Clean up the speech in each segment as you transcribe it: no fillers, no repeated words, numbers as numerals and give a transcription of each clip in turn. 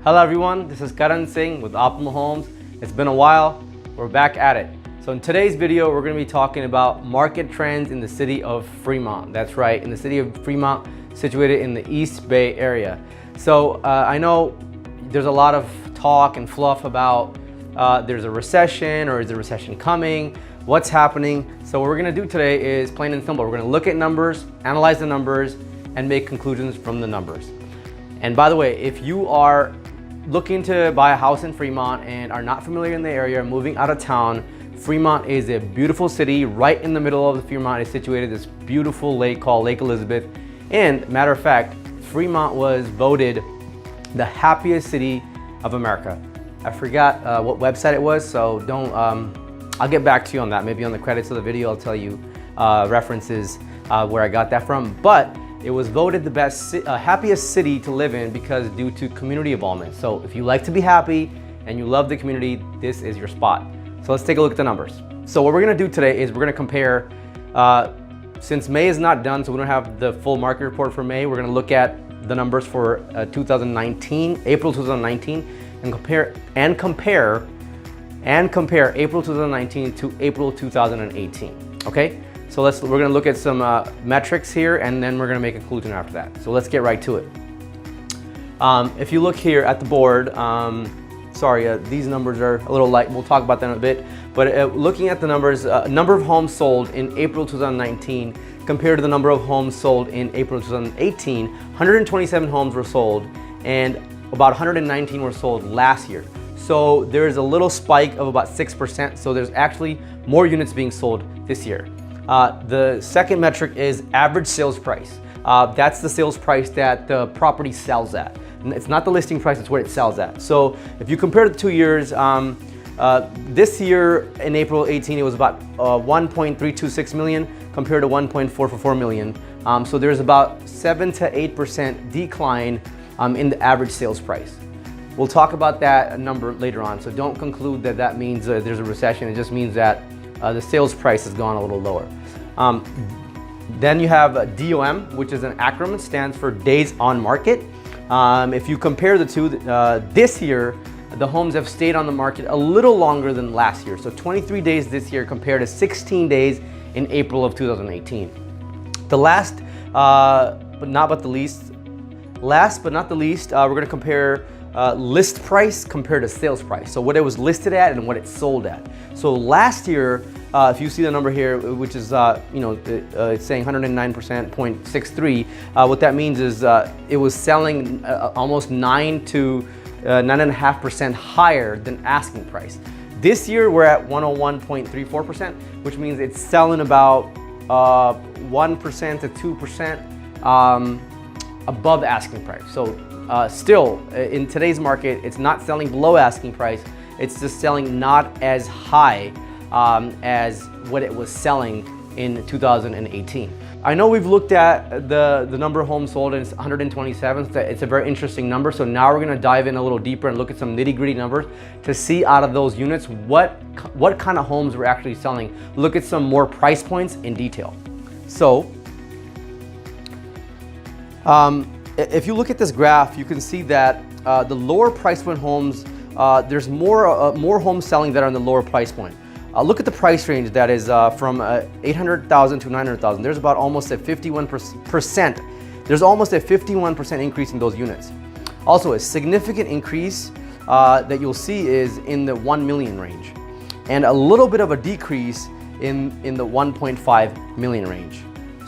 Hello everyone, this is Karan Singh with Optimal Homes. It's been a while, we're back at it. So in today's video, we're going to be talking about market trends in the city of Fremont. That's right, in the city of Fremont, situated in the East Bay area. So I know there's a lot of talk and fluff about there's a recession, or is the recession coming? What's happening? So what we're going to do today is plain and simple. We're going to look at numbers, analyze the numbers, and make conclusions from the numbers. And by the way, if you are looking to buy a house in Fremont and are not familiar in the area, moving out of town, Fremont is a beautiful city. Right in the middle of the Fremont is situated this beautiful lake called Lake Elizabeth. And matter of fact, Fremont was voted the happiest city of America. I forgot what website it was, so don't, I'll get back to you on that. Maybe on the credits of the video, I'll tell you references where I got that from. But it was voted the best, happiest city to live in because due to community involvement. So if you like to be happy and you love the community, this is your spot. So let's take a look at the numbers. So what we're gonna do today is we're gonna compare, since May is not done, so we don't have the full market report for May, we're gonna look at the numbers for 2019, April 2019, and compare April 2019 to April 2018, okay? So we're gonna look at some metrics here, and then we're gonna make a conclusion after that. So let's get right to it. If you look here at the board, these numbers are a little light. We'll talk about them in a bit. But looking at the numbers, number of homes sold in April 2019 compared to the number of homes sold in April 2018, 127 homes were sold, and about 119 were sold last year. So there's a little spike of about 6%. So there's actually more units being sold this year. The second metric is average sales price. That's the sales price that the property sells at. It's not the listing price, it's what it sells at. So if you compare the 2 years, this year in April 18, it was about 1.326 million compared to 1.444 million. So there's about 7 to 8% decline in the average sales price. We'll talk about that number later on. So don't conclude that that means there's a recession. It just means that the sales price has gone a little lower. Then you have DOM, which is an acronym, stands for days on market. If you compare the two, this year, the homes have stayed on the market a little longer than last year. So 23 days this year compared to 16 days in April of 2018. The last but not the least, we're gonna compare list price compared to sales price. So what it was listed at and what it sold at. So last year, if you see the number here, which is, it's saying 109%, 0.63, what that means is it was selling almost 9 to 9.5% higher than asking price. This year, we're at 101.34%, which means it's selling about 1% to 2% above asking price. So still, in today's market, it's not selling below asking price, it's just selling not as high as what it was selling in 2018. I know we've looked at the number of homes sold, and it's 127. It's a very interesting number. So now we're gonna dive in a little deeper and look at some nitty-gritty numbers to see out of those units what kind of homes we're actually selling. Look at some more price points in detail. So if you look at this graph, you can see that the lower price point homes, there's more homes selling that are in the lower price point. Look at the price range that is from 800,000 to 900,000. There's about almost a 51%. There's almost a 51% increase in those units. Also, a significant increase that you'll see is in the 1 million range, and a little bit of a decrease in the 1.5 million range.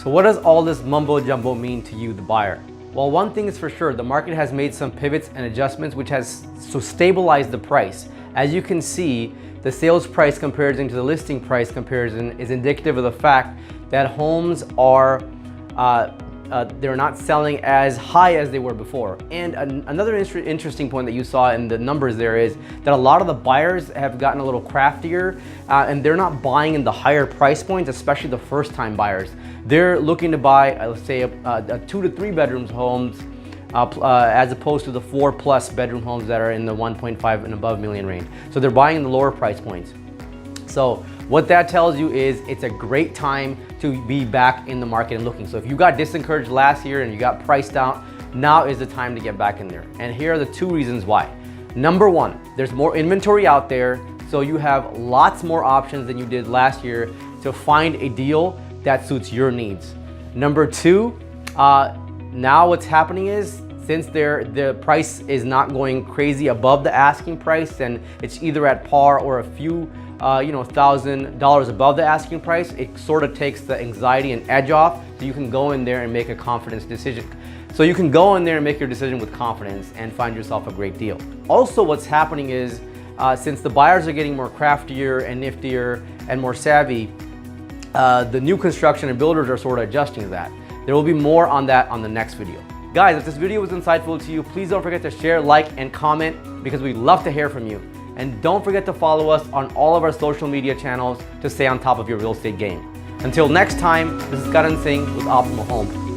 So what does all this mumbo jumbo mean to you, the buyer? Well, one thing is for sure, the market has made some pivots and adjustments which has stabilized the price. As you can see, the sales price comparison to the listing price comparison is indicative of the fact that homes are they're not selling as high as they were before. And another interesting point that you saw in the numbers there is that a lot of the buyers have gotten a little craftier and they're not buying in the higher price points, especially the first-time buyers. They're looking to buy, let's say, a 2 to 3 bedrooms homes as opposed to the 4+ bedroom homes that are in the 1.5 and above million range. So they're buying in the lower price points. So what that tells you is it's a great time to be back in the market and looking. So if you got disencouraged last year and you got priced out now is the time to get back in there. And here are the 2 reasons why. Number 1, there's more inventory out there, so you have lots more options than you did last year to find a deal that suits your needs. Number 2, now what's happening is, since the price is not going crazy above the asking price and it's either at par or a few $1,000 above the asking price, it sort of takes the anxiety and edge off, so you can go in there and make a confidence decision. So you can go in there and make your decision with confidence and find yourself a great deal. Also, what's happening is, since the buyers are getting more craftier and niftier and more savvy, the new construction and builders are sort of adjusting to that. There will be more on that on the next video. Guys, if this video was insightful to you, please don't forget to share, like, and comment, because we'd love to hear from you. And don't forget to follow us on all of our social media channels to stay on top of your real estate game. Until next time, this is Karan Singh with Optimal Home.